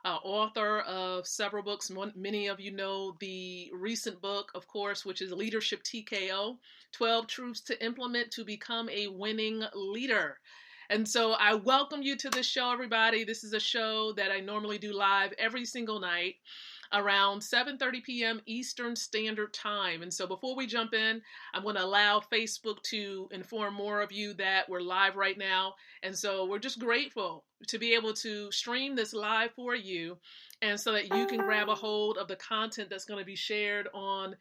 author of several books. Many of you know the recent book, of course, which is Leadership TKO 12 Truths to Implement to Become a Winning Leader. And so I welcome you to this show, everybody. This is a show that I normally do live every single night around 7:30 p.m. Eastern Standard Time. And so before we jump in, I'm going to allow Facebook to inform more of you that we're live right now. And so we're just grateful to be able to stream this live for you, and so that you can grab a hold of the content that's going to be shared on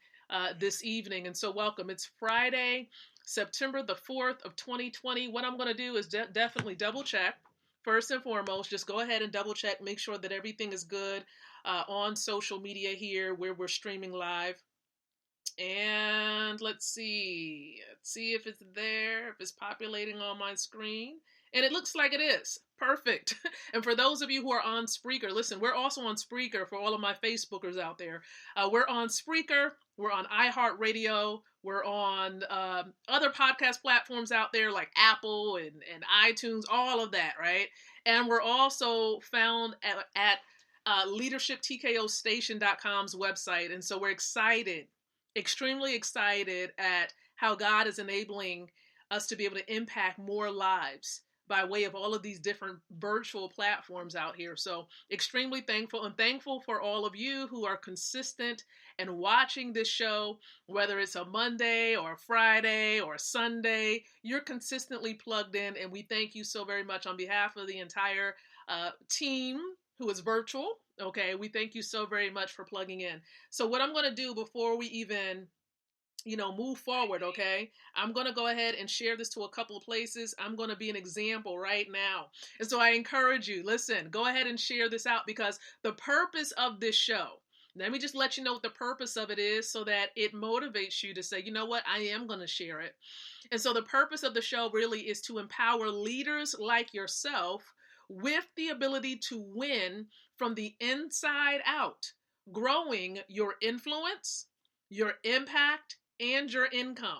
this evening. And so welcome. It's Friday, September the 4th of 2020. What I'm going to do is definitely double check. First and foremost, just go ahead and double check, make sure that everything is good on social media here where we're streaming live. And let's see if it's there, if it's populating on my screen. And it looks like it is. Perfect. And for those of you who are on Spreaker, listen, we're also on Spreaker for all of my Facebookers out there. We're on Spreaker. We're on iHeartRadio. We're on other podcast platforms out there like Apple and iTunes, all of that, right? And we're also found at leadershiptkostation.com's website. And so we're excited, extremely excited at how God is enabling us to be able to impact more lives by way of all of these different virtual platforms out here. So extremely thankful, and thankful for all of you who are consistent and watching this show, whether it's a Monday or a Friday or a Sunday, you're consistently plugged in, and we thank you so very much on behalf of the entire team who is virtual. Okay, we thank you so very much for plugging in. So what I'm going to do before we even move forward, okay? I'm going to go ahead and share this to a couple of places. I'm going to be an example right now. And so I encourage you, listen, go ahead and share this out, because the purpose of this show, let me just let you know what the purpose of it is, so that it motivates you to say, you know what, I am going to share it. And so the purpose of the show really is to empower leaders like yourself with the ability to win from the inside out, growing your influence, your impact, and your income.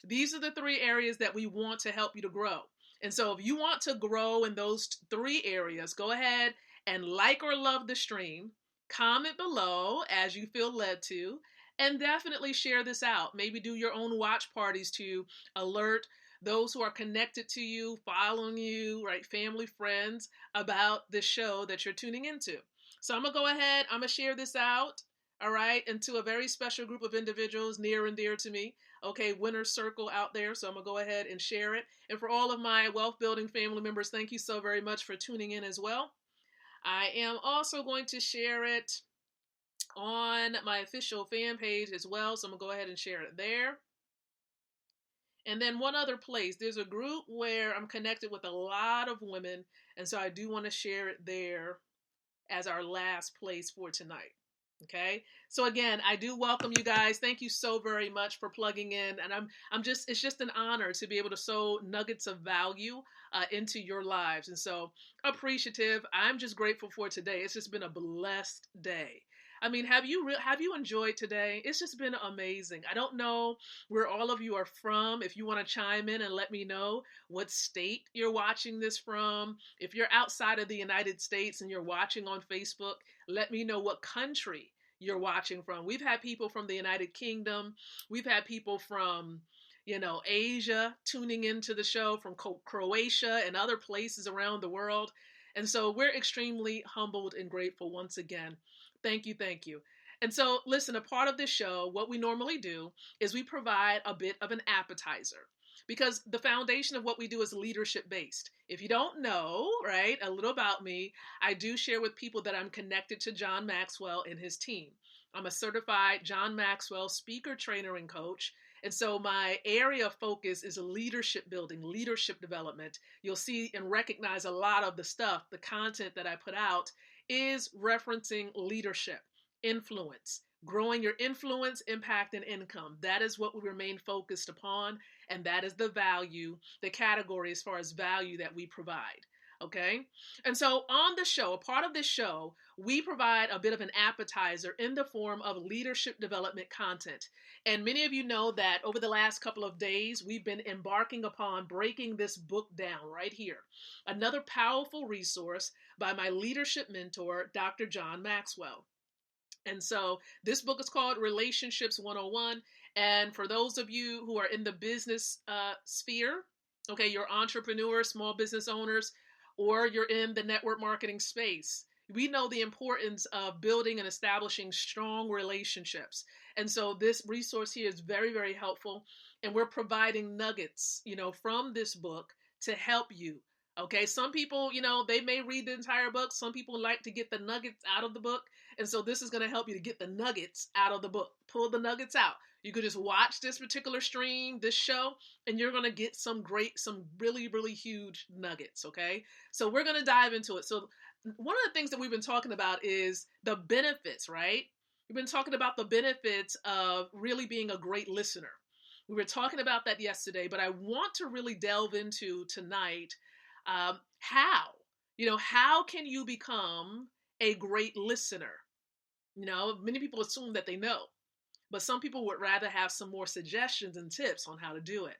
These are the three areas that we want to help you to grow. And so if you want to grow in those three areas, go ahead and like or love the stream, comment below as you feel led to, and definitely share this out. Maybe do your own watch parties to alert those who are connected to you, following you, right, family, friends, about this show that you're tuning into. So I'm going to go ahead, I'm going to share this out. All right, and to a very special group of individuals near and dear to me. Okay, winner's circle out there. So I'm going to go ahead and share it. And for all of my wealth building family members, thank you so very much for tuning in as well. I am also going to share it on my official fan page as well. So I'm going to go ahead and share it there. And then one other place, there's a group where I'm connected with a lot of women. And so I do want to share it there as our last place for tonight. Okay. So again, I do welcome you guys. Thank you so very much for plugging in. And it's just an honor to be able to sow nuggets of value into your lives. And so appreciative. I'm just grateful for today. It's just been a blessed day. I mean, have you enjoyed today? It's just been amazing. I don't know where all of you are from. If you want to chime in and let me know what state you're watching this from. If you're outside of the United States and you're watching on Facebook, let me know what country you're watching from. We've had people from the United Kingdom. We've had people from, Asia tuning into the show, from Croatia and other places around the world. And so we're extremely humbled and grateful once again. Thank you. Thank you. And so, listen, a part of this show, what we normally do is we provide a bit of an appetizer, because the foundation of what we do is leadership based. If you don't know, right, a little about me, I do share with people that I'm connected to John Maxwell and his team. I'm a certified John Maxwell speaker, trainer, and coach. And so my area of focus is leadership building, leadership development. You'll see and recognize a lot of the stuff, the content that I put out is referencing leadership, influence, growing your influence, impact, and income. That is what we remain focused upon. And that is the value, the category as far as value that we provide. Okay. And so on the show, a part of this show, we provide a bit of an appetizer in the form of leadership development content. And many of you know that over the last couple of days, we've been embarking upon breaking this book down right here. Another powerful resource by my leadership mentor, Dr. John Maxwell. And so this book is called Relationships 101. And for those of you who are in the business sphere, okay, you're entrepreneurs, small business owners, or you're in the network marketing space, we know the importance of building and establishing strong relationships. And so this resource here is very, very helpful. And we're providing nuggets, from this book to help you. Okay, some people, they may read the entire book. Some people like to get the nuggets out of the book. And so this is going to help you to get the nuggets out of the book. Pull the nuggets out. You could just watch this particular stream, this show, and you're going to get some really, really huge nuggets. Okay. So we're going to dive into it. So one of the things that we've been talking about is the benefits, right? We've been talking about the benefits of really being a great listener. We were talking about that yesterday, but I want to really delve into tonight how can you become a great listener? Many people assume that they know, but some people would rather have some more suggestions and tips on how to do it.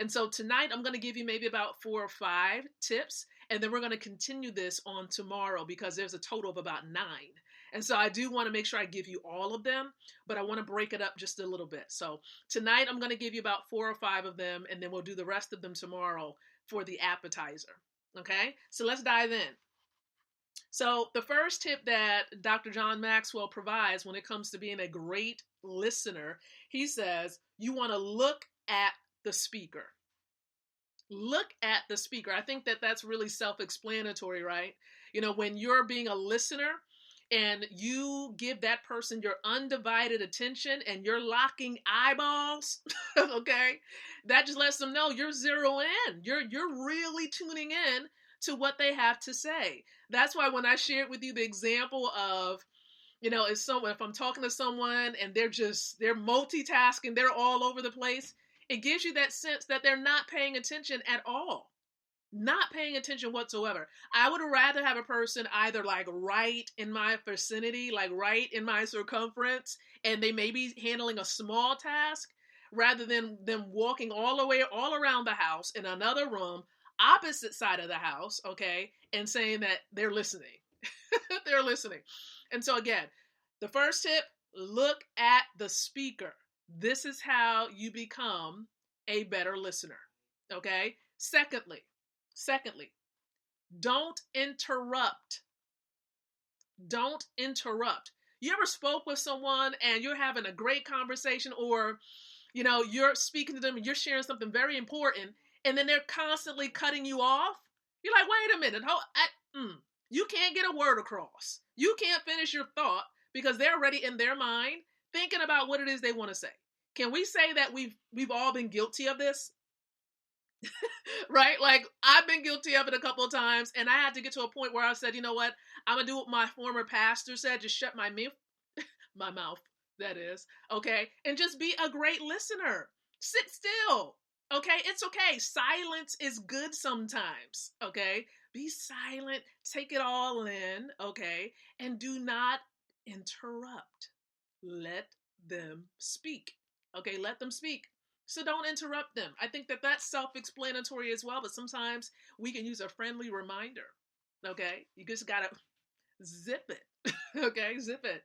And so tonight I'm going to give you maybe about 4 or 5 tips, and then we're going to continue this on tomorrow because there's a total of about 9. And so I do want to make sure I give you all of them, but I want to break it up just a little bit. So tonight I'm going to give you about 4 or 5 of them, and then we'll do the rest of them tomorrow for the appetizer. Okay, so let's dive in. So the first tip that Dr. John Maxwell provides when it comes to being a great listener, he says, you want to look at the speaker. Look at the speaker. I think that that's really self-explanatory, right? When you're being a listener and you give that person your undivided attention and you're locking eyeballs, okay, that just lets them know you're zeroing in. You're really tuning in to what they have to say. That's why when I shared with you the example of, if I'm talking to someone and they're multitasking, they're all over the place, it gives you that sense that they're not paying attention at all. Not paying attention whatsoever. I would rather have a person either like right in my vicinity, like right in my circumference, and they may be handling a small task rather than them walking all around the house in another room, opposite side of the house, okay, and saying that they're listening. They're listening. And so again, the first tip, look at the speaker. This is how you become a better listener. Okay? Secondly, don't interrupt. Don't interrupt. You ever spoke with someone and you're having a great conversation, or you're speaking to them and you're sharing something very important, and then they're constantly cutting you off? You're like, wait a minute, you can't get a word across. You can't finish your thought because they're already in their mind thinking about what it is they want to say. Can we say that we've all been guilty of this? Right? Like, I've been guilty of it a couple of times, and I had to get to a point where I said, you know what? I'm going to do what my former pastor said, just shut my mouth, that is, okay? And just be a great listener. Sit still, okay? It's okay. Silence is good sometimes, okay? Be silent, take it all in, okay? And do not interrupt. Let them speak, okay? Let them speak. So don't interrupt them. I think that that's self-explanatory as well, but sometimes we can use a friendly reminder, okay? You just gotta zip it, okay? Zip it.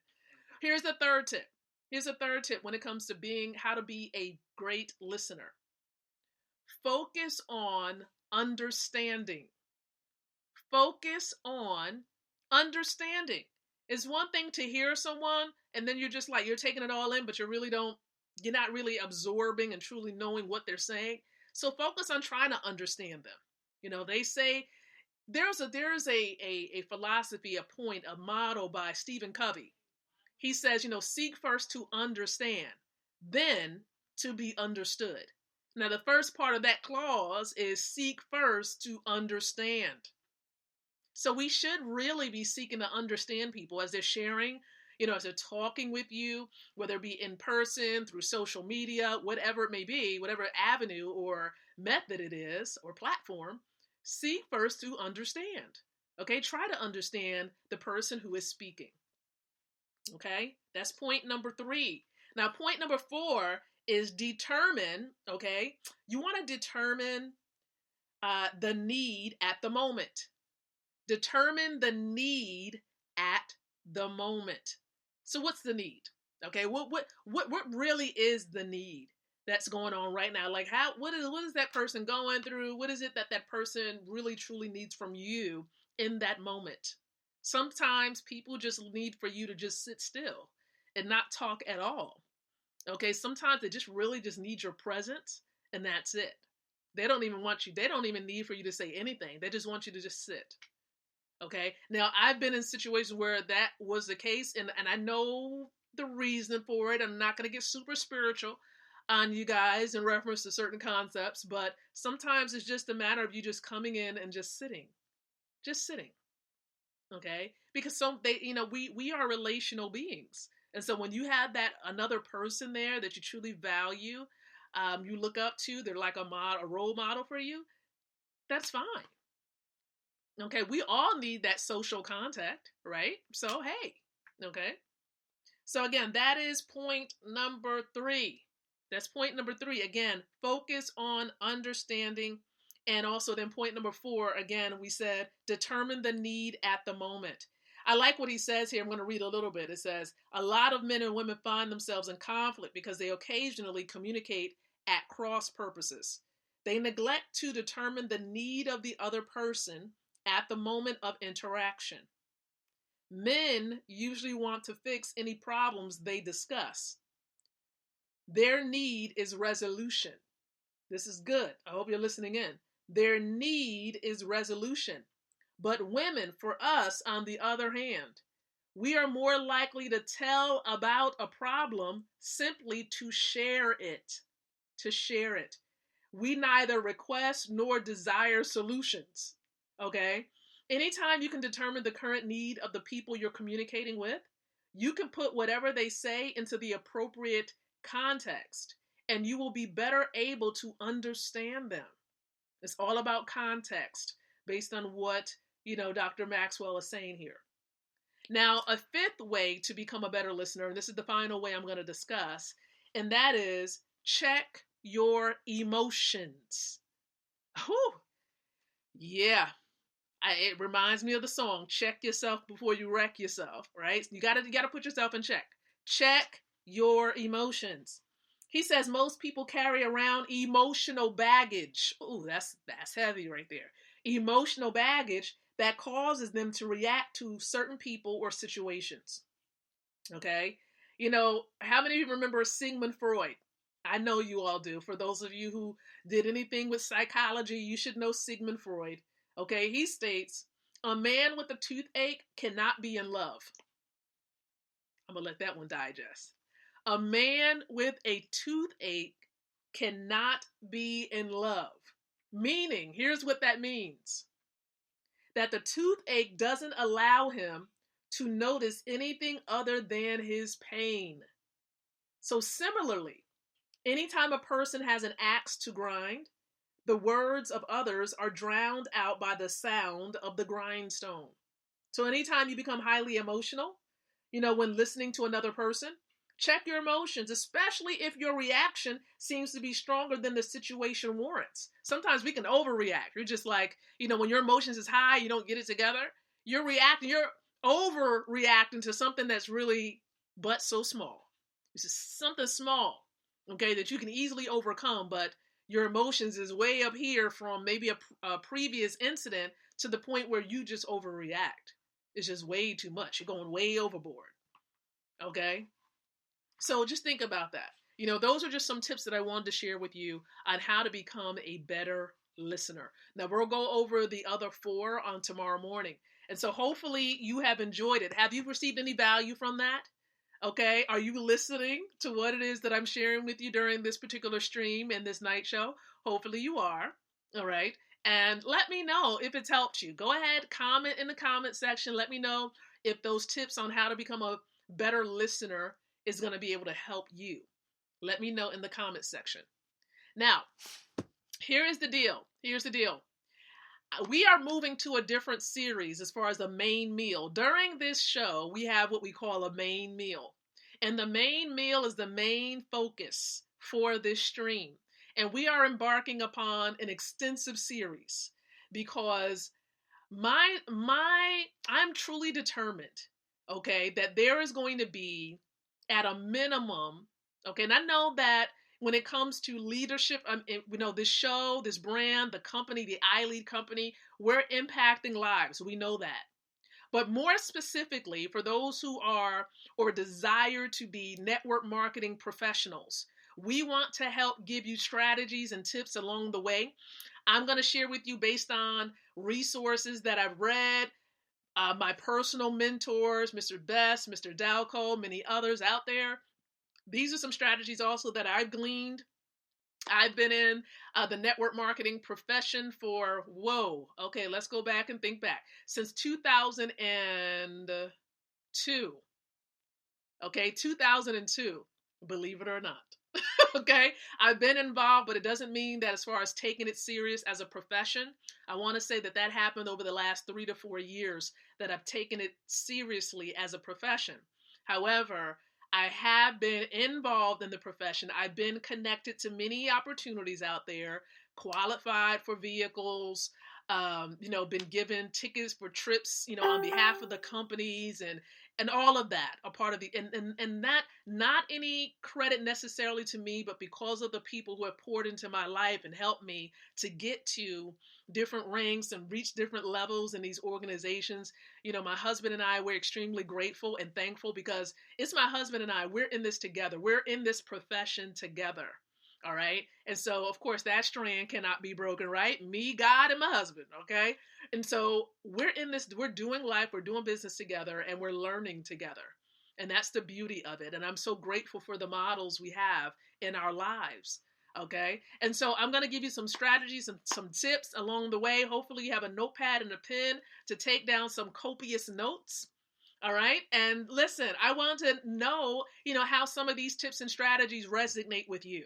Here's the third tip. When it comes to how to be a great listener. Focus on understanding. Focus on understanding. It's one thing to hear someone and then you're just like, you're taking it all in, but you're not really absorbing and truly knowing what they're saying. So focus on trying to understand them. They say there's a philosophy, a point, a motto by Stephen Covey. He says, seek first to understand, then to be understood. Now, the first part of that clause is seek first to understand. So we should really be seeking to understand people as they're sharing, as they're talking with you, whether it be in person, through social media, whatever it may be, whatever avenue or method it is or platform. seek first to understand. Okay, try to understand the person who is speaking. Okay, that's point number 3. Now, point number 4 is determine. Okay, you want to determine the need at the moment. Determine the need at the moment. So, what's the need? Okay, what really is the need that's going on right now? Like, what is that person going through? What is it that that person really truly needs from you in that moment? Sometimes people just need for you to just sit still and not talk at all. Okay, sometimes they just really just need your presence, and that's it. They don't even want you. They don't even need for you to say anything. They just want you to just sit. Okay. Now, I've been in situations where that was the case, and I know the reason for it. I'm not going to get super spiritual on you guys in reference to certain concepts, but sometimes it's just a matter of you just coming in and just sitting. Just sitting. Okay. Because we are relational beings. And so when you have that another person there that you truly value, you look up to, they're like a role model for you, that's fine. Okay, we all need that social contact, right? So, hey, okay. So, again, that is point number 3. That's point number 3. Again, focus on understanding. And also, then point number 4, again, we said determine the need at the moment. I like what he says here. I'm going to read a little bit. It says, a lot of men and women find themselves in conflict because they occasionally communicate at cross purposes. They neglect to determine the need of the other person at the moment of interaction. Men usually want to fix any problems they discuss. Their need is resolution. This is good. I hope you're listening in. Their need is resolution. But women, for us, on the other hand, we are more likely to tell about a problem simply to share it. To share it. We neither request nor desire solutions. Okay? Anytime you can determine the current need of the people you're communicating with, you can put whatever they say into the appropriate context, and you will be better able to understand them. It's all about context based on what, Dr. Maxwell is saying here. Now, a 5th way to become a better listener, and this is the final way I'm going to discuss, and that is check your emotions. Whew. Yeah. It reminds me of the song, check yourself before you wreck yourself, right? You gotta put yourself in check. Check your emotions. He says most people carry around emotional baggage. Ooh, that's heavy right there. Emotional baggage that causes them to react to certain people or situations. Okay? How many of you remember Sigmund Freud? I know you all do. For those of you who did anything with psychology, you should know Sigmund Freud. Okay, he states, a man with a toothache cannot be in love. I'm going to let that one digest. A man with a toothache cannot be in love. Meaning, here's what that means. That the toothache doesn't allow him to notice anything other than his pain. So similarly, anytime a person has an axe to grind, the words of others are drowned out by the sound of the grindstone. So anytime you become highly emotional, when listening to another person, check your emotions, especially if your reaction seems to be stronger than the situation warrants. Sometimes we can overreact. You're just like, when your emotions is high, you don't get it together. You're overreacting to something that's really but so small. It's just something small, okay, that you can easily overcome, but your emotions is way up here from maybe a previous incident to the point where you just overreact. It's just way too much. You're going way overboard. Okay? So just think about that. Those are just some tips that I wanted to share with you on how to become a better listener. Now, we'll go over the other 4 on tomorrow morning. And so hopefully you have enjoyed it. Have you received any value from that? Okay, are you listening to what it is that I'm sharing with you during this particular stream and this night show? Hopefully you are. All right. And let me know if it's helped you. Go ahead, comment in the comment section. Let me know if those tips on how to become a better listener is going to be able to help you. Let me know in the comment section. Now, here is the deal. Here's the deal. we are moving to a different series as far as the main meal. During this show, we have what we call a main meal. And the main meal is the main focus for this stream. And we are embarking upon an extensive series because I'm truly determined, okay, that there is going to be at a minimum, okay, and I know that when it comes to leadership, this show, this brand, the company, the iLead company, we're impacting lives. We know that. But more specifically, for those who are or desire to be network marketing professionals, we want to help give you strategies and tips along the way. I'm going to share with you based on resources that I've read, my personal mentors, Mr. Best, Mr. Dalco, many others out there. These are some strategies also that I've gleaned. I've been in the network marketing profession for, okay, let's go back and think back. Since 2002. Okay, 2002, believe it or not. Okay, I've been involved, but it doesn't mean that as far as taking it serious as a profession. I want to say that happened over the last 3 to 4 years that I've taken it seriously as a profession. However, I have been involved in the profession. I've been connected to many opportunities out there, qualified for vehicles, been given tickets for trips, on behalf of the companies and all of that, a part of the, and that, not any credit necessarily to me, but because of the people who have poured into my life and helped me to get to different ranks and reach different levels in these organizations. My husband and I, we're extremely grateful and thankful because it's my husband and I, we're in this together. We're in this profession together. All right. And so, of course, that strand cannot be broken, right? Me, God, and my husband. Okay. And so we're in this, we're doing life, we're doing business together, and we're learning together. And that's the beauty of it. And I'm so grateful for the models we have in our lives. Okay. And so I'm going to give you some strategies and some tips along the way. Hopefully you have a notepad and a pen to take down some copious notes. All right. And listen, I want to know, how some of these tips and strategies resonate with you.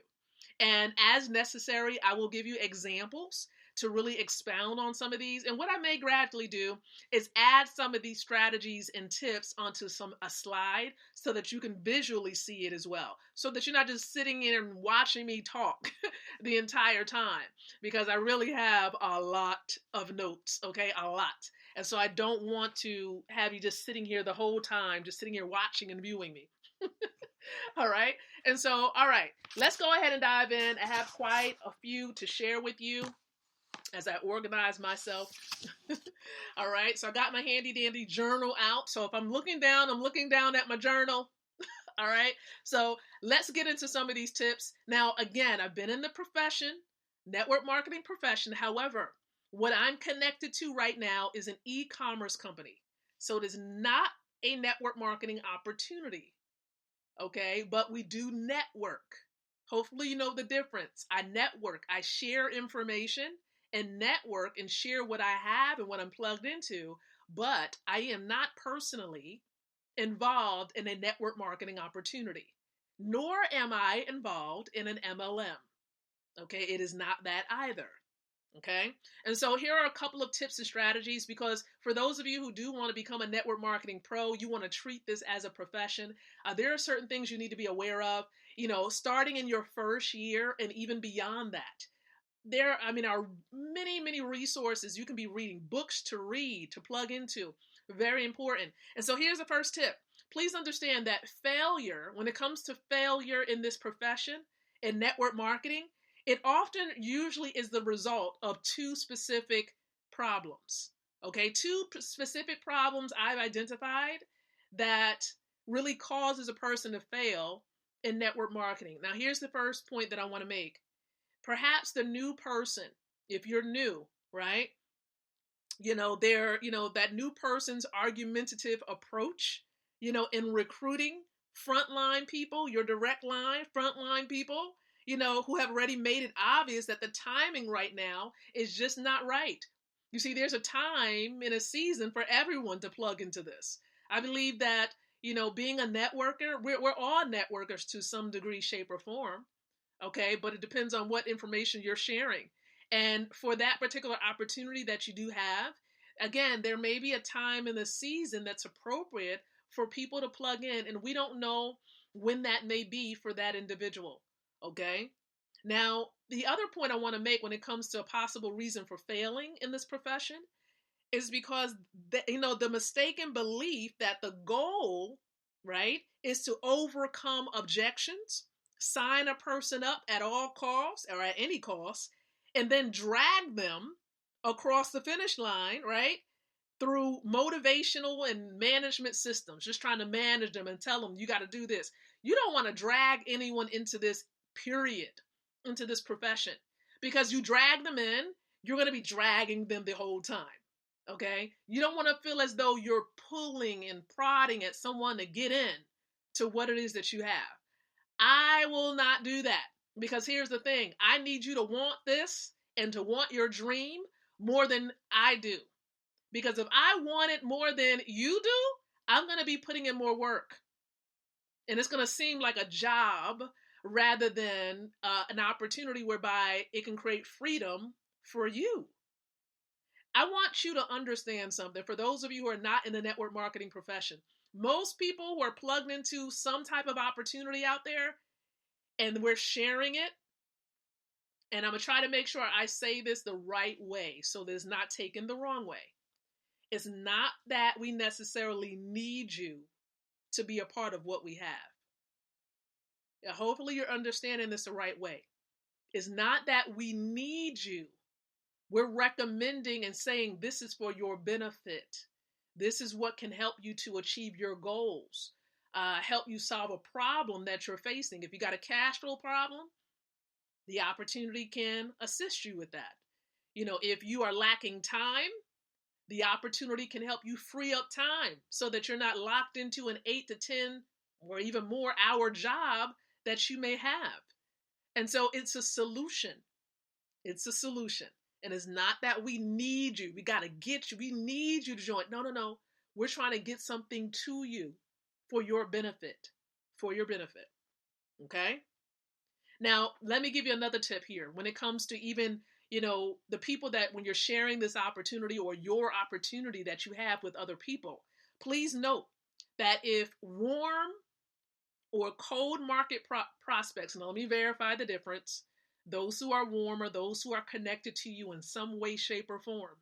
And as necessary, I will give you examples to really expound on some of these. And what I may gradually do is add some of these strategies and tips onto a slide so that you can visually see it as well. So that you're not just sitting in and watching me talk the entire time, because I really have a lot of notes, okay? A lot. And so I don't want to have you just sitting here the whole time, just sitting here watching and viewing me. All right. And so, all right, let's go ahead and dive in. I have quite a few to share with you as I organize myself. All right. So I got my handy dandy journal out. So if I'm looking down at my journal. All right. So let's get into some of these tips. Now, again, I've been in the profession, network marketing profession. However, what I'm connected to right now is an e-commerce company. So it is not a network marketing opportunity. Okay, but we do network. Hopefully you know the difference. I network, I share information and network and share what I have and what I'm plugged into, but I am not personally involved in a network marketing opportunity, nor am I involved in an MLM. Okay, it is not that either. Okay. And so here are a couple of tips and strategies, because for those of you who do want to become a network marketing pro, you want to treat this as a profession. There are certain things you need to be aware of, starting in your first year and even beyond that. There are many, many resources you can be reading, books to read, to plug into. Very important. And so here's the first tip. Please understand that failure, when it comes to failure in this profession, in network marketing, it often usually is the result of two specific problems. Okay, two specific problems I've identified that really causes a person to fail in network marketing. Now, here's the first point that I want to make. Perhaps the new person, if you're new, right? That new person's argumentative approach, in recruiting frontline people, your direct line, frontline people, who have already made it obvious that the timing right now is just not right. You see, there's a time in a season for everyone to plug into this. I believe that, being a networker, we're all networkers to some degree, shape, or form. Okay, but it depends on what information you're sharing. And for that particular opportunity that you do have, again, there may be a time in the season that's appropriate for people to plug in, and we don't know when that may be for that individual. Okay? Now, the other point I want to make when it comes to a possible reason for failing in this profession is because the mistaken belief that the goal, right, is to overcome objections, sign a person up at all costs or at any cost, and then drag them across the finish line, right, through motivational and management systems, just trying to manage them and tell them you got to do this. You don't want to drag anyone into this period, into this profession, because you drag them in, you're going to be dragging them the whole time. Okay? You don't want to feel as though you're pulling and prodding at someone to get in to what it is that you have. I will not do that, because here's the thing. I need you to want this and to want your dream more than I do. Because if I want it more than you do, I'm going to be putting in more work. And it's going to seem like a job rather than an opportunity whereby it can create freedom for you. I want you to understand something. For those of you who are not in the network marketing profession, most people who are plugged into some type of opportunity out there and we're sharing it, and I'm going to try to make sure I say this the right way so that it's not taken the wrong way. It's not that we necessarily need you to be a part of what we have. Hopefully you're understanding this the right way. It's not that we need you. We're recommending and saying this is for your benefit. This is what can help you to achieve your goals, help you solve a problem that you're facing. If you got a cash flow problem, the opportunity can assist you with that. If you are lacking time, the opportunity can help you free up time so that you're not locked into an 8 to 10 or even more hour job that you may have. And so it's a solution. It's a solution. And it's not that we need you. We got to get you. We need you to join. No. We're trying to get something to you for your benefit. For your benefit. Okay? Now, let me give you another tip here. When it comes to even the people that when you're sharing this opportunity or your opportunity that you have with other people, please note that if warm or cold market prospects, and let me verify the difference, those who are warm are those who are connected to you in some way, shape, or form.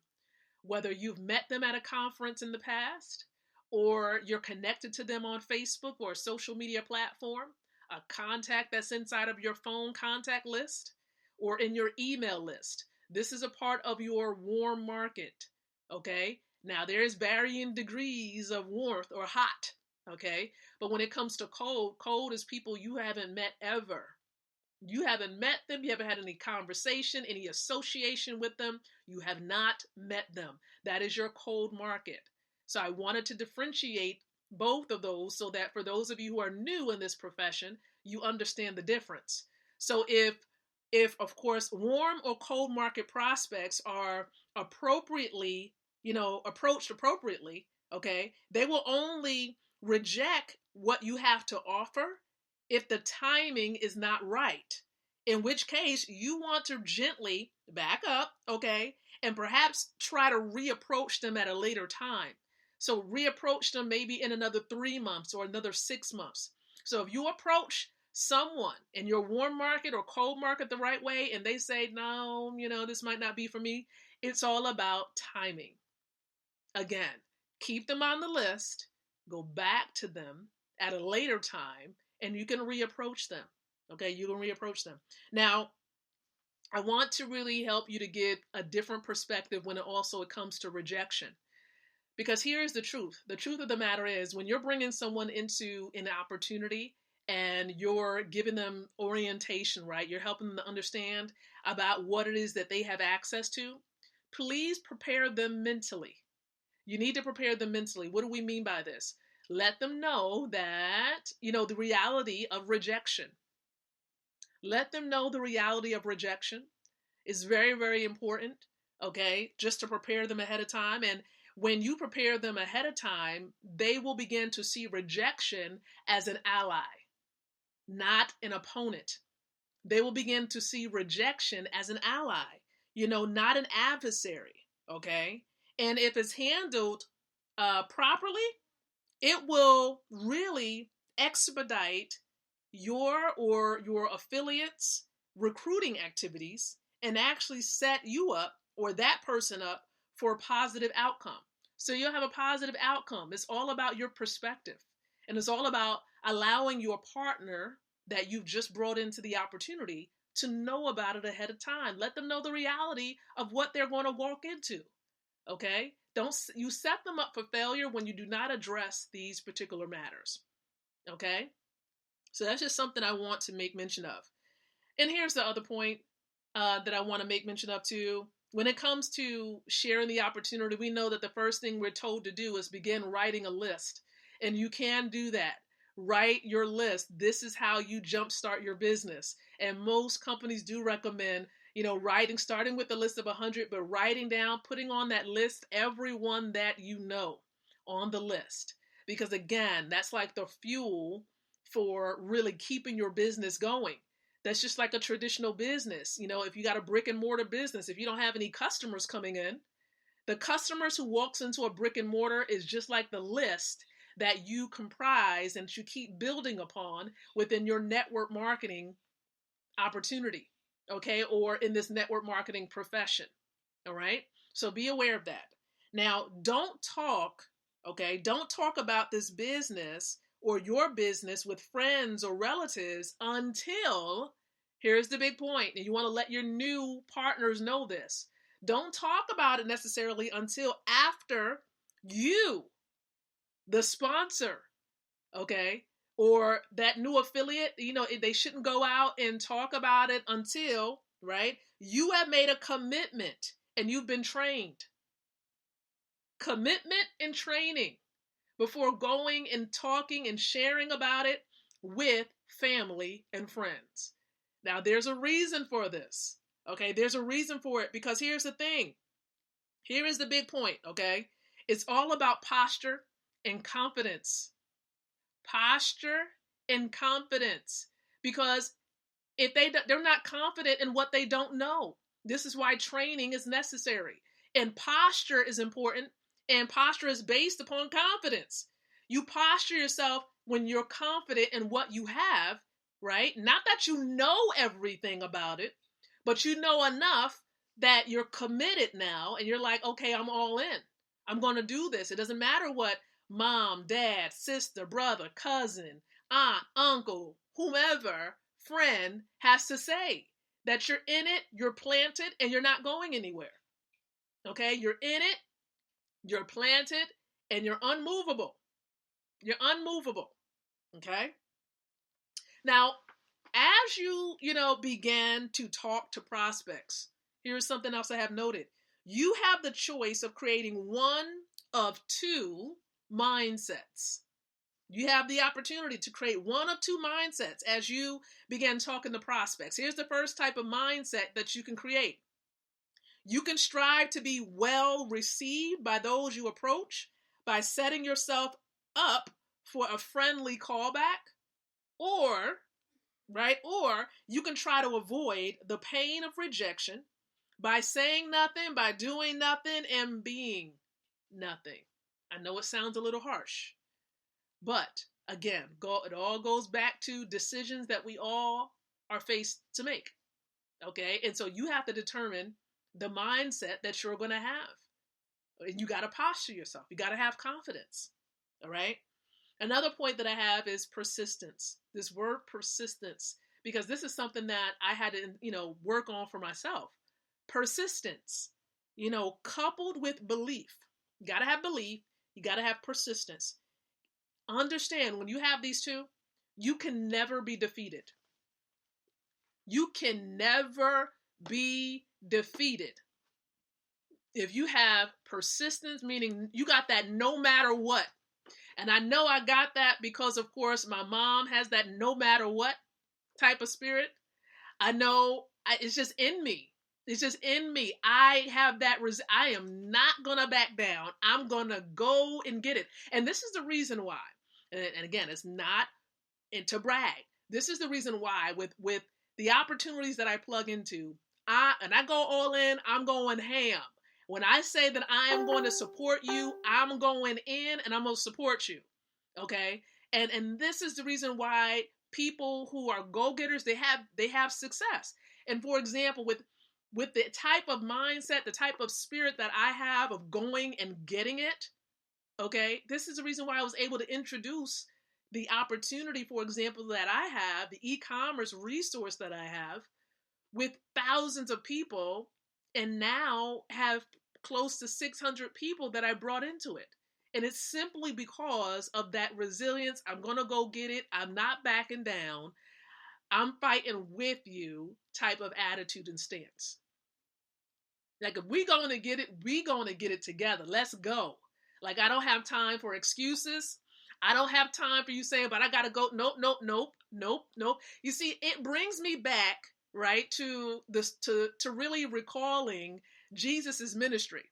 Whether you've met them at a conference in the past, or you're connected to them on Facebook or a social media platform, a contact that's inside of your phone contact list, or in your email list. This is a part of your warm market, okay? Now, there's varying degrees of warmth or hot, okay? But when it comes to cold, cold is people you haven't met ever. You haven't met them. You haven't had any conversation, any association with them. You have not met them. That is your cold market. So I wanted to differentiate both of those so that for those of you who are new in this profession, you understand the difference. So if of course warm or cold market prospects are appropriately, approached appropriately, okay, they will only reject what you have to offer if the timing is not right. In which case you want to gently back up, okay, and perhaps try to reapproach them at a later time. So reapproach them maybe in another 3 months or another 6 months. So if you approach someone in your warm market or cold market the right way and they say, no, this might not be for me, it's all about timing. Again, keep them on the list, go back to them at a later time, and you can reapproach them. Okay, you can reapproach them. Now, I want to really help you to get a different perspective when it comes to rejection. Because here's the truth. The truth of the matter is when you're bringing someone into an opportunity and you're giving them orientation, right? You're helping them to understand about what it is that they have access to. Please prepare them mentally. You need to prepare them mentally. What do we mean by this? Let them know that, the reality of rejection. Let them know the reality of rejection is very, very important, okay? Just to prepare them ahead of time. And when you prepare them ahead of time, they will begin to see rejection as an ally, not an opponent. They will begin to see rejection as an ally. not an adversary. Okay. And if it's handled properly, it will really expedite your affiliates recruiting activities and actually set you up or that person up for a positive outcome. So you'll have a positive outcome. It's all about your perspective, and it's all about allowing your partner that you've just brought into the opportunity to know about it ahead of time. Let them know the reality of what they're going to walk into. Okay? Don't you set them up for failure when you do not address these particular matters. Okay? So that's just something I want to make mention of. And here's the other point that I want to make mention of too. When it comes to sharing the opportunity, we know that the first thing we're told to do is begin writing a list. And you can do that. Write your list. This is how you jumpstart your business. And most companies do recommend, starting with a list of 100, but writing down, putting on that list everyone that you know on the list. Because again, that's like the fuel for really keeping your business going. That's just like a traditional business. If you got a brick and mortar business, if you don't have any customers coming in, the customers who walks into a brick and mortar is just like the list that you comprise and you keep building upon within your network marketing opportunity, okay, or in this network marketing profession. All right. So be aware of that. Now, don't talk about this business or your business with friends or relatives until, here's the big point, and you want to let your new partners know this. Don't talk about it necessarily until after you, the sponsor, okay, or that new affiliate, they shouldn't go out and talk about it until, right, you have made a commitment and you've been trained. Commitment and training before going and talking and sharing about it with family and friends. Now, there's a reason for this. Okay, there's a reason for it, because here's the thing. Here is the big point, okay? It's all about posture and confidence. Posture and confidence. Because if they're not confident in what they don't know, this is why training is necessary. And posture is important, and posture is based upon confidence. You posture yourself when you're confident in what you have, right? Not that you know everything about it, but you know enough that you're committed now and you're like, okay, I'm all in. I'm going to do this. It doesn't matter what mom, dad, sister, brother, cousin, aunt, uncle, whomever, friend has to say. That you're in it, you're planted, and you're not going anywhere. Okay? You're in it, you're planted, and you're unmovable. You're unmovable. Okay? Now, as you began to talk to prospects, here's something else I have noted. You have the choice of creating one of two mindsets. You have the opportunity to create one of two mindsets as you begin talking to prospects. Here's the first type of mindset that you can create. You can strive to be well received by those you approach by setting yourself up for a friendly callback, or you can try to avoid the pain of rejection by saying nothing, by doing nothing, and being nothing. I know it sounds a little harsh, but again, it all goes back to decisions that we all are faced to make. Okay? And so you have to determine the mindset that you're going to have. And you got to posture yourself. You got to have confidence. All right? Another point that I have is persistence. This word persistence, because this is something that I had to, work on for myself. Persistence, coupled with belief. You got to have belief. You got to have persistence. Understand, when you have these two, you can never be defeated. You can never be defeated. If you have persistence, meaning you got that no matter what. And I know I got that because, of course, my mom has that no matter what type of spirit. I know it's just in me. It's just in me. I have that. I am not going to back down. I'm going to go and get it. And this is the reason why. And again, it's not to brag. This is the reason why with the opportunities that I plug into, I go all in, I'm going ham. When I say that I am going to support you, I'm going in and I'm going to support you. Okay? And this is the reason why people who are go-getters, they have success. And for example, with the type of mindset, the type of spirit that I have of going and getting it, okay, this is the reason why I was able to introduce the opportunity, for example, that I have, the e-commerce resource that I have with thousands of people, and now have close to 600 people that I brought into it. And it's simply because of that resilience. I'm going to go get it. I'm not backing down. I'm fighting with you type of attitude and stance. Like, if we going to get it, we going to get it together. Let's go. Like, I don't have time for excuses. I don't have time for you saying, but I got to go. Nope, nope, nope, nope, nope. You see, it brings me back, right, to this, to really recalling Jesus's ministry.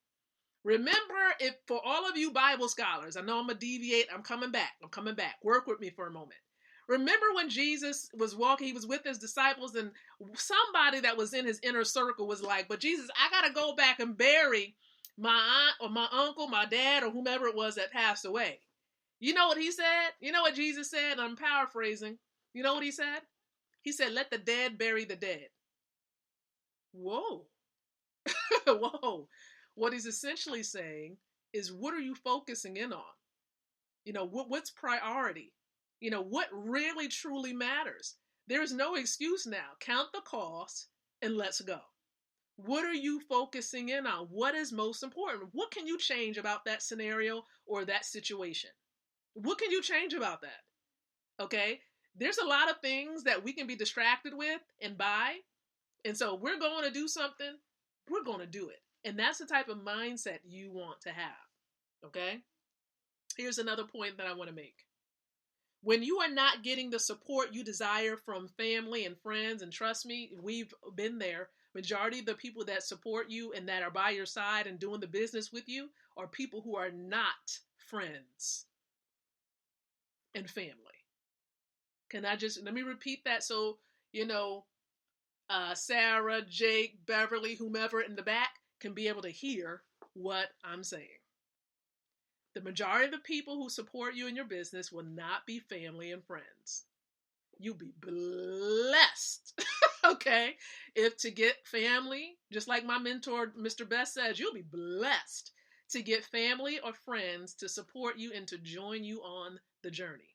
Remember, if for all of you Bible scholars, I know I'm going to deviate. I'm coming back. Work with me for a moment. Remember when Jesus was walking, he was with his disciples, and somebody that was in his inner circle was like, but Jesus, I got to go back and bury my aunt or my uncle, my dad, or whomever it was that passed away. You know what he said? You know what Jesus said? I'm paraphrasing. You know what he said? He said, let the dead bury the dead. Whoa. Whoa. What he's essentially saying is, what are you focusing in on? You know, what's priority? You know, what really truly matters? There is no excuse now. Count the cost and let's go. What are you focusing in on? What is most important? What can you change about that scenario or that situation? What can you change about that? Okay? There's a lot of things that we can be distracted with and by. And so we're going to do something, we're going to do it. And that's the type of mindset you want to have. Okay? Here's another point that I want to make. When you are not getting the support you desire from family and friends, and trust me, we've been there, majority of the people that support you and that are by your side and doing the business with you are people who are not friends and family. Let me repeat that so, Sarah, Jake, Beverly, whomever in the back can be able to hear what I'm saying. The majority of the people who support you in your business will not be family and friends. You'll be blessed, okay? If to get family, just like my mentor, Mr. Best says, you'll be blessed to get family or friends to support you and to join you on the journey.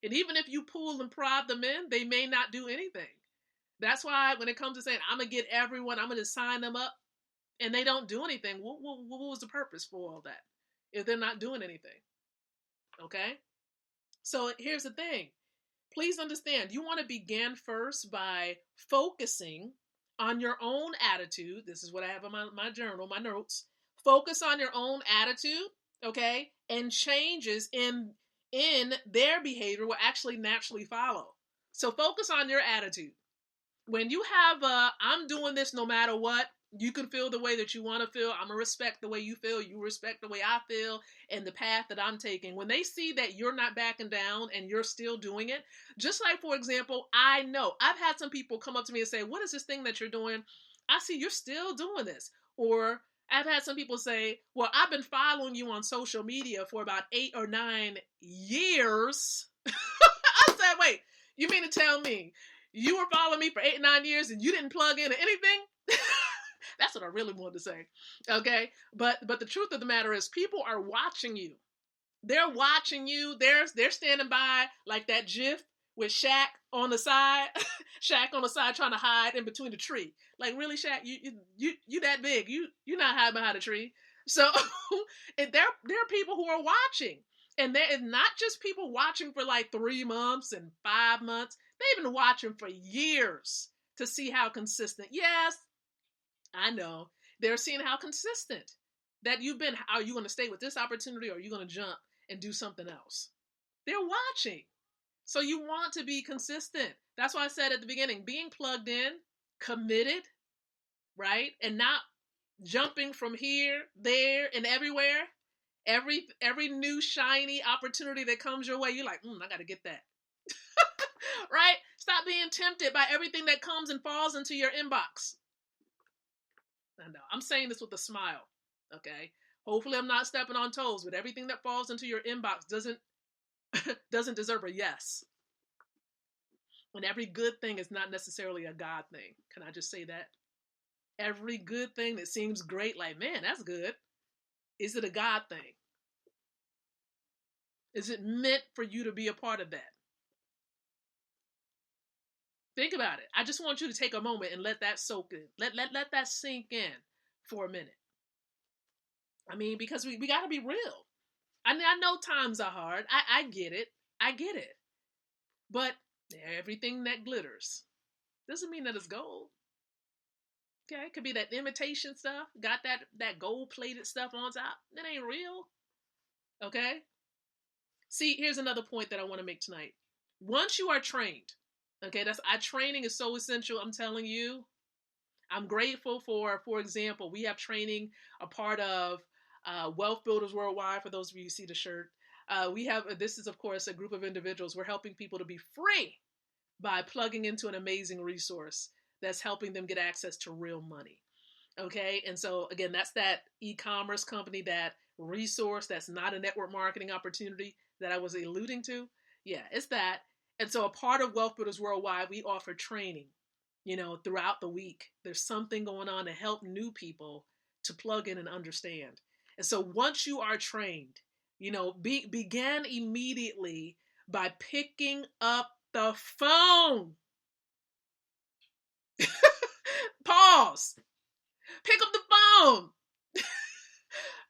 And even if you pull and prod them in, they may not do anything. That's why when it comes to saying, I'm going to get everyone, I'm going to sign them up, and they don't do anything, what was the purpose for all that if they're not doing anything? Okay? So here's the thing. Please understand, you want to begin first by focusing on your own attitude. This is what I have in my journal, my notes. Focus on your own attitude, okay? And changes in their behavior will actually naturally follow. So focus on your attitude. When you have I'm doing this no matter what, you can feel the way that you want to feel. I'm going to respect the way you feel. You respect the way I feel and the path that I'm taking. When they see that you're not backing down and you're still doing it, just like, for example, I know I've had some people come up to me and say, what is this thing that you're doing? I see you're still doing this. Or I've had some people say, well, I've been following you on social media for about 8 or 9 years. I said, wait, you mean to tell me you were following me for 8 or 9 years and you didn't plug into anything? That's what I really wanted to say. Okay. But the truth of the matter is people are watching you. They're watching you. They're standing by like that GIF with Shaq on the side, Shaq on the side trying to hide in between the tree. Like, really, Shaq, you that big. You're not hiding behind a tree. So there are people who are watching. And there is not just people watching for like 3 months and 5 months. They've been watching for years to see how consistent. Yes, I know. They're seeing how consistent that you've been. Are you going to stay with this opportunity or are you going to jump and do something else? They're watching. So you want to be consistent. That's why I said at the beginning, being plugged in, committed, right? And not jumping from here, there, and everywhere. Every new shiny opportunity that comes your way, you're like, I got to get that. Right? Stop being tempted by everything that comes and falls into your inbox. I know. I'm saying this with a smile. Okay. Hopefully I'm not stepping on toes, but everything that falls into your inbox doesn't deserve a yes. And every good thing is not necessarily a God thing. Can I just say that? Every good thing that seems great, like, man, that's good. Is it a God thing? Is it meant for you to be a part of that? Think about it. I just want you to take a moment and let that soak in. Let that sink in for a minute. I mean, because we got to be real. I know times are hard. I get it. I get it. But everything that glitters doesn't mean that it's gold. Okay, it could be that imitation stuff. Got that gold plated stuff on top. That ain't real. Okay. See, here's another point that I want to make tonight. Once you are trained, okay, training is so essential. I'm telling you. I'm grateful for example, we have training a part of Wealth Builders Worldwide. For those of you who see the shirt, we have this is of course a group of individuals. We're helping people to be free by plugging into an amazing resource that's helping them get access to real money. Okay, and so again, that's that e-commerce company, that resource that's not a network marketing opportunity that I was alluding to. Yeah, it's that. And so a part of Wealth Builders Worldwide, we offer training, throughout the week. There's something going on to help new people to plug in and understand. And so once you are trained, begin immediately by picking up the phone. Pause. Pick up the phone.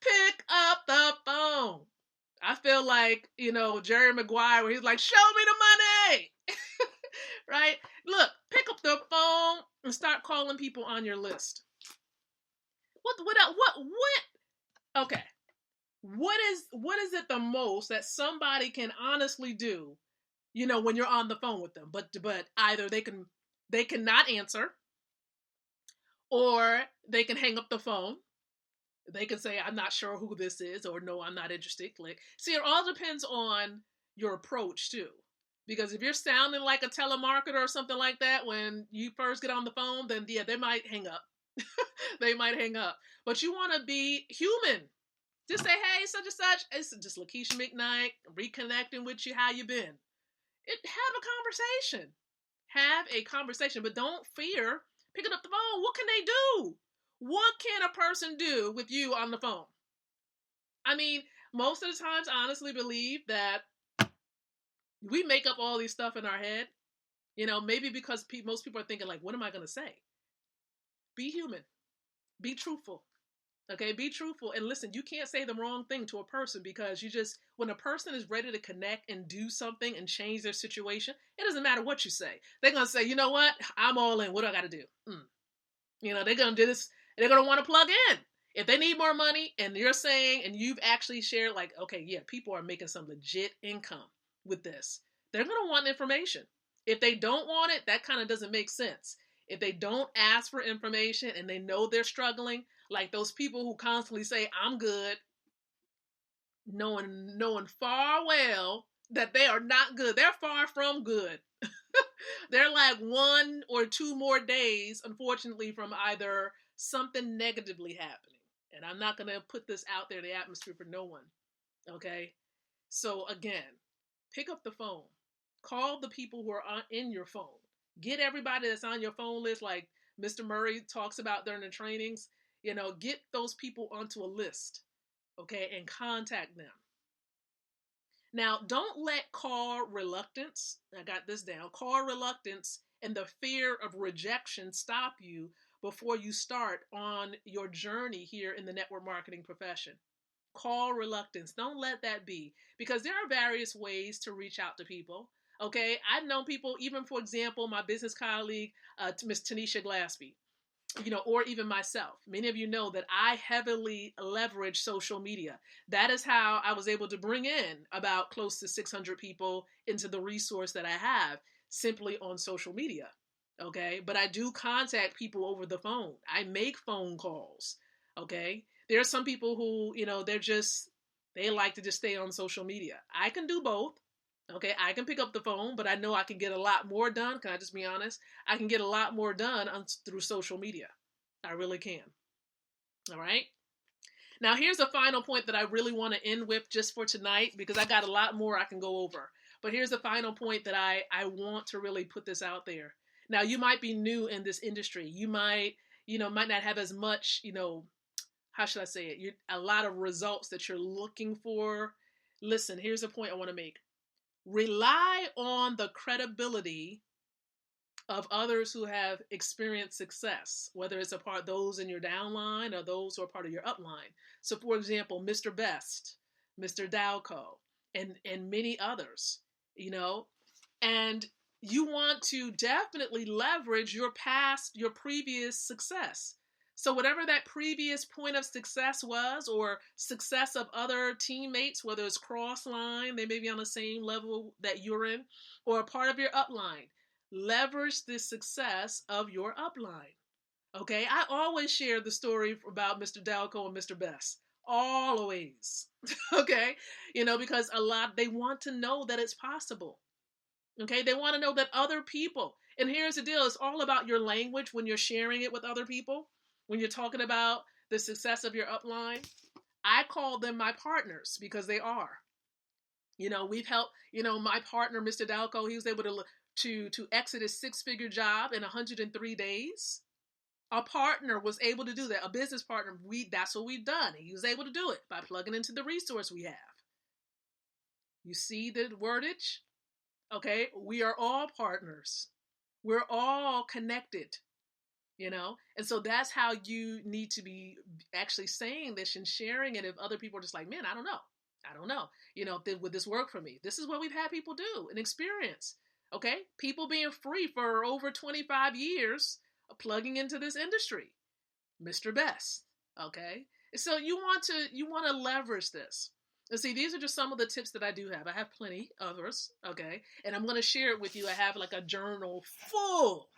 Pick up the phone. I feel like, Jerry Maguire, where he's like, show me the money. Right? Look, pick up the phone and start calling people on your list. What, okay. What is it the most that somebody can honestly do, when you're on the phone with them? But either they cannot answer, or they can hang up the phone. They can say, I'm not sure who this is, or no, I'm not interested. Click. See, it all depends on your approach too. Because if you're sounding like a telemarketer or something like that when you first get on the phone, then yeah, they might hang up. They might hang up. But you want to be human. Just say, hey, such and such. It's just Lakeisha McKnight, reconnecting with you. How you been? Have a conversation. Have a conversation, but don't fear picking up the phone. What can they do? What can a person do with you on the phone? I mean, most of the times, I honestly believe that we make up all these stuff in our head. Maybe because most people are thinking like, what am I going to say? Be human. Be truthful. Okay, be truthful. And listen, you can't say the wrong thing to a person, because when a person is ready to connect and do something and change their situation, it doesn't matter what you say. They're going to say, you know what? I'm all in. What do I got to do? They're going to do this. They're going to want to plug in. If they need more money and you're saying, and you've actually shared like, okay, yeah, people are making some legit income with this, they're going to want information. If they don't want it, that kind of doesn't make sense. If they don't ask for information and they know they're struggling, like those people who constantly say, I'm good, knowing far well that they are not good. They're far from good. They're like 1 or 2 more days, unfortunately, from either something negatively happening. And I'm not going to put this out there in the atmosphere for no one. Okay? So again, pick up the phone. Call the people who are in your phone. Get everybody that's on your phone list, like Mr. Murray talks about during the trainings. Get those people onto a list, okay, and contact them. Now, don't let call reluctance, I got this down, call reluctance and the fear of rejection stop you before you start on your journey here in the network marketing profession. Call reluctance. Don't let that be, because there are various ways to reach out to people. Okay, I've known people, even for example, my business colleague, Miss Tanisha Glaspie, or even myself. Many of you know that I heavily leverage social media. That is how I was able to bring in about close to 600 people into the resource that I have, simply on social media. Okay, but I do contact people over the phone. I make phone calls. Okay, there are some people who, they like to just stay on social media. I can do both. Okay, I can pick up the phone, but I know I can get a lot more done. Can I just be honest? I can get a lot more done through social media. I really can. All right. Now, here's a final point that I really want to end with just for tonight, because I got a lot more I can go over. But here's the final point that I want to really put this out there. Now, you might be new in this industry. You might not have as much, how should I say it? A lot of results that you're looking for. Listen, here's a point I want to make. Rely on the credibility of others who have experienced success, whether it's a part of those in your downline or those who are part of your upline. So, for example, Mr. Best, Mr. Dalco, and many others, you know, and you want to definitely leverage your previous success. So, whatever that previous point of success was, or success of other teammates, whether it's cross line, they may be on the same level that you're in, or a part of your upline, leverage the success of your upline. Okay, I always share the story about Mr. Dalco and Mr. Best. Always. Okay, because they want to know that it's possible. Okay, they want to know that other people, and here's the deal, it's all about your language when you're sharing it with other people. When you're talking about the success of your upline, I call them my partners, because they are. We've helped, my partner, Mr. Dalco, he was able to exit his six-figure job in 103 days. A partner was able to do that. A business partner, that's what we've done. He was able to do it by plugging into the resource we have. You see the wordage? Okay, we are all partners. We're all connected, And so that's how you need to be actually saying this and sharing it. If other people are just like, man, I don't know. Would this work for me? This is what we've had people do and experience. Okay, people being free for over 25 years, plugging into this industry. Mr. Best. Okay, so you want to leverage this. And see, these are just some of the tips that I do have. I have plenty others. Okay, and I'm going to share it with you. I have like a journal full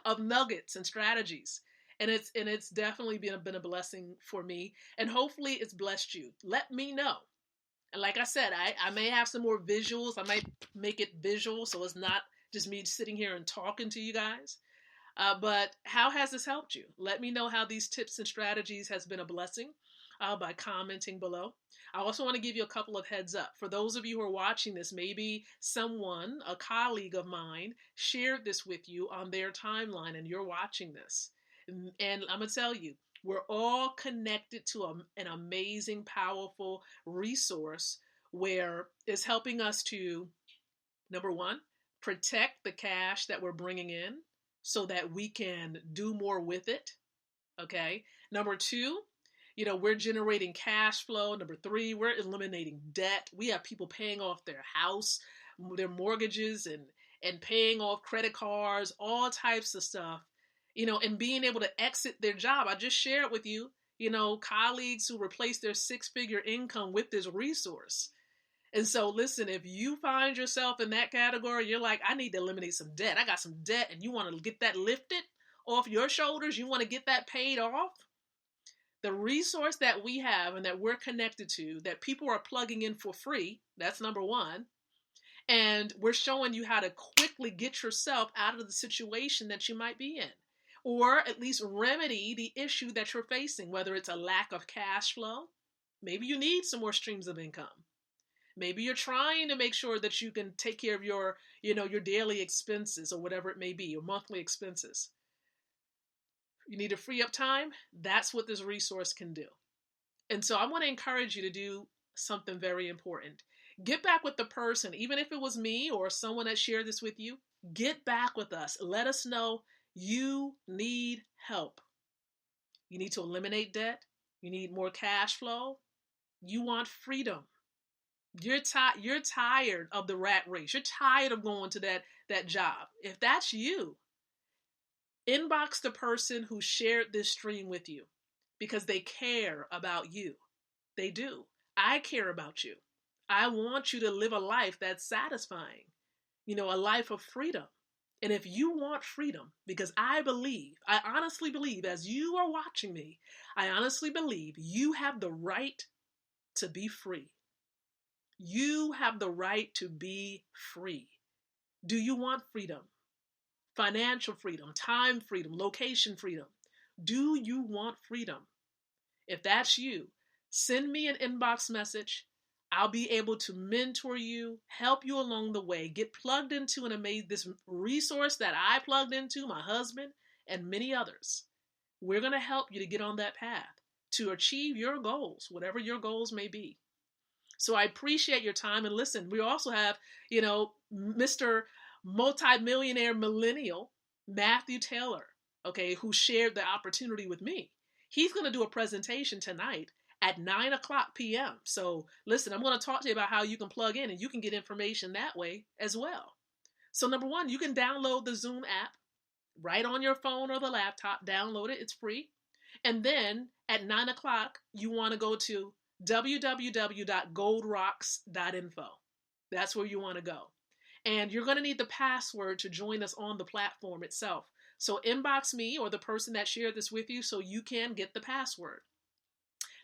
of nuggets and strategies. And it's definitely been a blessing for me. And hopefully it's blessed you. Let me know. And like I said, I may have some more visuals. I might make it visual, so it's not just me sitting here and talking to you guys. But how has this helped you? Let me know how these tips and strategies has been a blessing by commenting below. I also want to give you a couple of heads up. For those of you who are watching this, maybe someone, a colleague of mine, shared this with you on their timeline and you're watching this. And I'm going to tell you, we're all connected to an amazing, powerful resource where it's helping us to, number one, protect the cash that we're bringing in so that we can do more with it. Okay. Number two, we're generating cash flow. Number three, we're eliminating debt. We have people paying off their house, their mortgages, and paying off credit cards, all types of stuff, and being able to exit their job. I just shared with you, colleagues who replace their six-figure income with this resource. And so, listen, if you find yourself in that category, you're like, I need to eliminate some debt. I got some debt, and you want to get that lifted off your shoulders. You want to get that paid off. The resource that we have and that we're connected to, that people are plugging in for free, that's number one. And we're showing you how to quickly get yourself out of the situation that you might be in, or at least remedy the issue that you're facing, whether it's a lack of cash flow. Maybe you need some more streams of income. Maybe you're trying to make sure that you can take care of your daily expenses or whatever it may be, your monthly expenses. You need to free up time. That's what this resource can do. And so I want to encourage you to do something very important. Get back with the person, even if it was me or someone that shared this with you. Get back with us. Let us know you need help. You need to eliminate debt. You need more cash flow. You want freedom. You're tired of the rat race. You're tired of going to that job. If that's you, inbox the person who shared this stream with you, because they care about you. They do. I care about you. I want you to live a life that's satisfying, a life of freedom. And if you want freedom, because I honestly believe, as you are watching me, I honestly believe you have the right to be free. You have the right to be free. Do you want freedom? Financial freedom, time freedom, location freedom. Do you want freedom? If that's you, send me an inbox message. I'll be able to mentor you, help you along the way, get plugged into this resource that I plugged into, my husband, and many others. We're going to help you to get on that path to achieve your goals, whatever your goals may be. So I appreciate your time. And listen, we also have, Mr. Multimillionaire Millennial, Matthew Taylor, okay, who shared the opportunity with me. He's going to do a presentation tonight at 9 o'clock p.m. So listen, I'm going to talk to you about how you can plug in and you can get information that way as well. So number one, you can download the Zoom app right on your phone or the laptop. Download it. It's free. And then at 9 o'clock, you want to go to www.goldrocks.info. That's where you want to go. And you're going to need the password to join us on the platform itself. So inbox me or the person that shared this with you so you can get the password.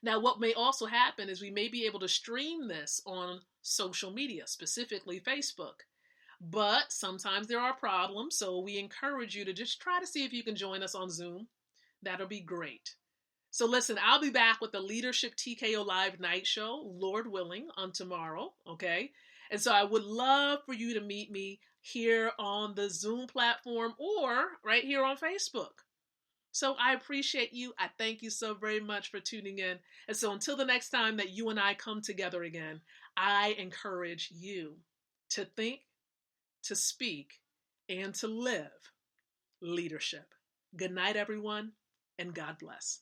Now, what may also happen is we may be able to stream this on social media, specifically Facebook. But sometimes there are problems, so we encourage you to just try to see if you can join us on Zoom. That'll be great. So listen, I'll be back with the Leadership TKO Live Night Show, Lord willing, on tomorrow, okay? And so I would love for you to meet me here on the Zoom platform or right here on Facebook. So I appreciate you. I thank you so very much for tuning in. And so until the next time that you and I come together again, I encourage you to think, to speak, and to live leadership. Good night, everyone, and God bless.